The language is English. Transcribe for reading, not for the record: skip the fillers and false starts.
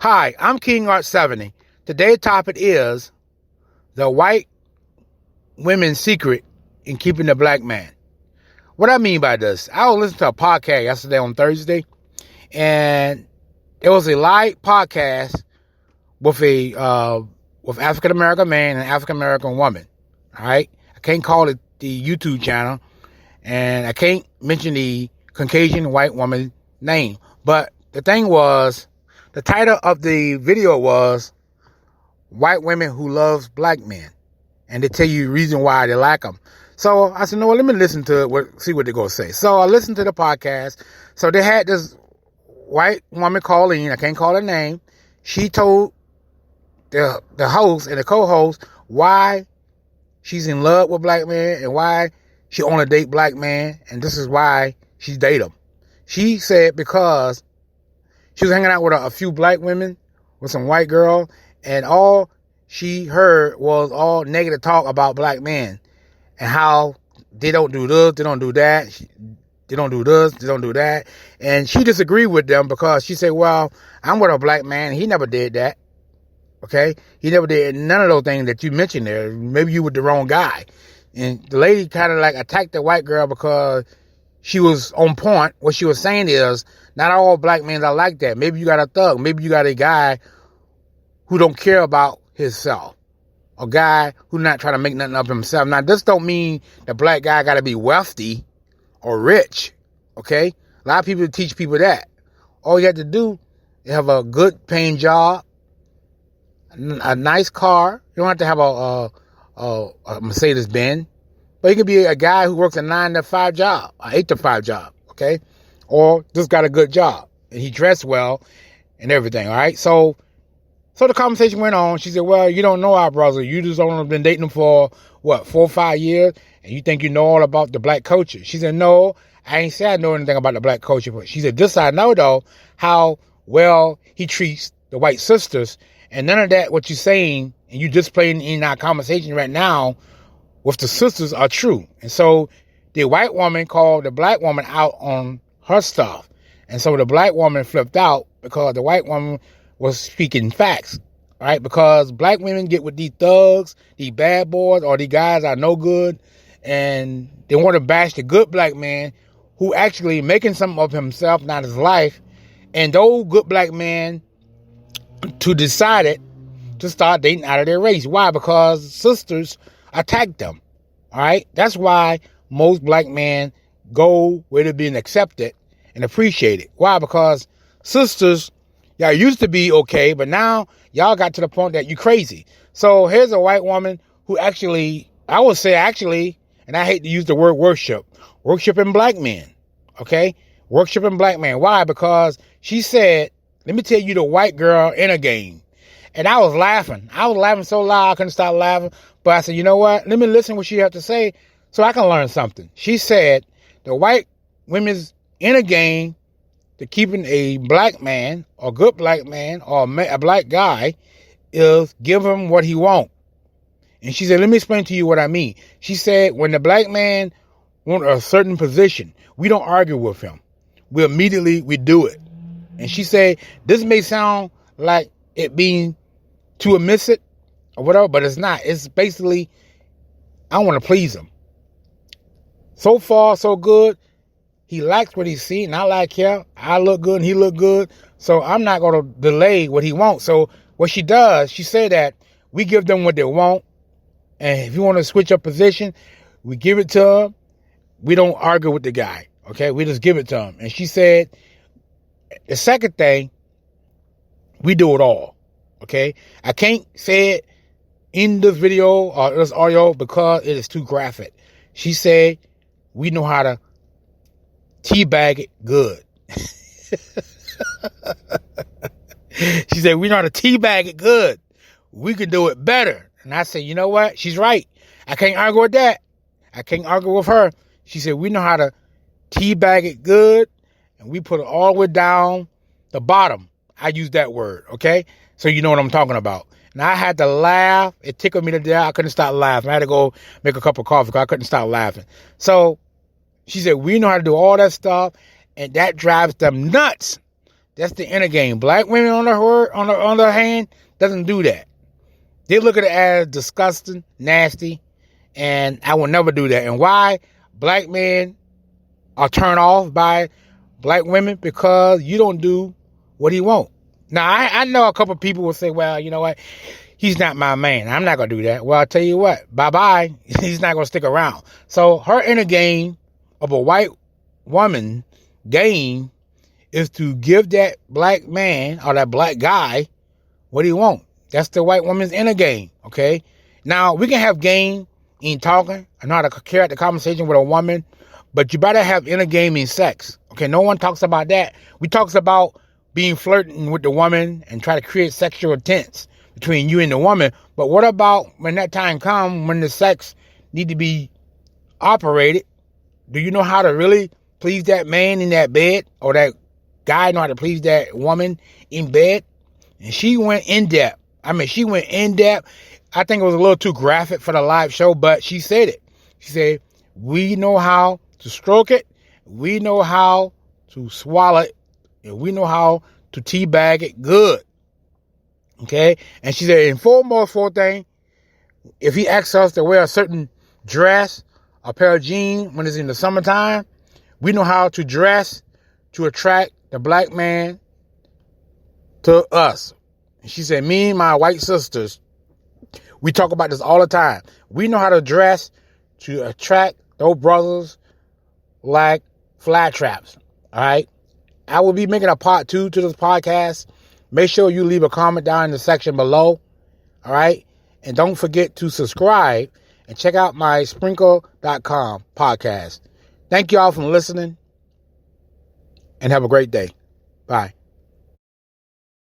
Hi, I'm King Art 70. Today's topic is the white women's secret in keeping the black man. What I mean by this, I was listening to a podcast yesterday on Thursday, and it was a live podcast with with African American man and African American woman. All right, I can't call it the YouTube channel, and I can't mention the Caucasian white woman name, but the thing was, the title of the video was White Women Who Loves Black Men. And they tell you the reason why they like them. So I said, no, let me listen to it, see what they're going to say. So I listened to the podcast. So they had this white woman call in. I can't call her name. She told the host and the co-host why she's in love with black men and why she only date black men. And this is why she date them. She said because she was hanging out with a few black women, with some white girl, and all she heard was all negative talk about black men and how they don't do this, they don't do that, they don't do this, they don't do that. And she disagreed with them because she said, well, I'm with a black man. He never did that. Okay? He never did none of those things that you mentioned there. Maybe you were the wrong guy. And the lady kind of like attacked the white girl because she was on point. What she was saying is, not all black men are like that. Maybe you got a thug. Maybe you got a guy who don't care about himself. A guy who not trying to make nothing of himself. Now, this don't mean the black guy got to be wealthy or rich. Okay? A lot of people teach people that. All you have to do is have a good paying job, a nice car. You don't have to have a Mercedes Benz. But he could be a guy who works a 9-to-5 job, an 8-to-5 job, okay? Or just got a good job, and he dressed well and everything, all right? So the conversation went on. She said, well, you don't know our brother. You just only been dating him for, 4 or 5 years, and you think you know all about the black culture. She said, no, I ain't say I know anything about the black culture. But she said, this I know, though, how well he treats the white sisters, and none of that what you're saying, and you just playing in our conversation right now, with the sisters are true. And so the white woman called the black woman out on her stuff. And so the black woman flipped out because the white woman was speaking facts, right? Because black women get with these thugs, these bad boys, or these guys are no good, and they want to bash the good black man who actually making something of himself, not his life. And those good black men decided to start dating out of their race. Why? Because sisters attack them. All right. That's why most black men go where they're being accepted and appreciated. Why? Because sisters, y'all used to be okay, but now y'all got to the point that you crazy. So here's a white woman who actually, I would say actually, and I hate to use the word worshiping black men. Okay. Worshiping black men. Why? Because she said, let me tell you the white girl in a game. And I was laughing. I was laughing so loud I couldn't stop laughing. But I said, you know what? Let me listen to what she had to say so I can learn something. She said the white women's in a game to keeping a black man or good black man or a black guy is give him what he want. And she said, let me explain to you what I mean. She said when the black man want a certain position, we don't argue with him. We do it. And she said, this may sound like it being too illicit or whatever, but it's not. It's basically, I want to please him. So far, so good. He likes what he's seeing. I like him. I look good and he look good. So I'm not going to delay what he wants. So what she does, she said that we give them what they want. And if you want to switch up position, we give it to him. We don't argue with the guy. Okay. We just give it to him. And she said, the second thing, we do it all. Okay. I can't say it in this video or this audio because it is too graphic. She said, we know how to teabag it good. She said, we know how to teabag it good. We can do it better. And I said, you know what? She's right. I can't argue with that. I can't argue with her. She said, we know how to teabag it good. And we put it all the way down the bottom. I use that word, okay? So you know what I'm talking about. And I had to laugh. It tickled me to death. I couldn't stop laughing. I had to go make a cup of coffee because I couldn't stop laughing. So she said, we know how to do all that stuff. And that drives them nuts That's the inner game. Black women on the other hand, doesn't do that. They look at it as disgusting, nasty, and I will never do that. And why black men are turned off by black women? Because you don't do what he wants. Now, I know a couple people will say, well, you know what? He's not my man. I'm not going to do that. Well, I'll tell you what. Bye-bye. He's not going to stick around. So her inner game of a white woman game is to give that black man or that black guy what he wants. That's the white woman's inner game, okay? Now, we can have game in talking. I know how to carry out the conversation with a woman, but you better have inner game in sex, okay? No one talks about that. We talks about being flirting with the woman and try to create sexual tense between you and the woman. But what about when that time comes, when the sex need to be operated? Do you know how to really please that man in that bed, or that guy know how to please that woman in bed? And she went in depth. She went in depth. I think it was a little too graphic for the live show, but she said it. She said, we know how to stroke it. We know how to swallow it. And we know how to teabag it good. Okay? And she said, and foremost thing, if he asks us to wear a certain dress, a pair of jeans when it's in the summertime, we know how to dress to attract the black man to us. And she said, me and my white sisters, we talk about this all the time. We know how to dress to attract those brothers like fly traps. All right? I will be making a part 2 to this podcast. Make sure you leave a comment down in the section below. All right? And don't forget to subscribe and check out my Spreaker.com podcast. Thank you all for listening, and have a great day. Bye.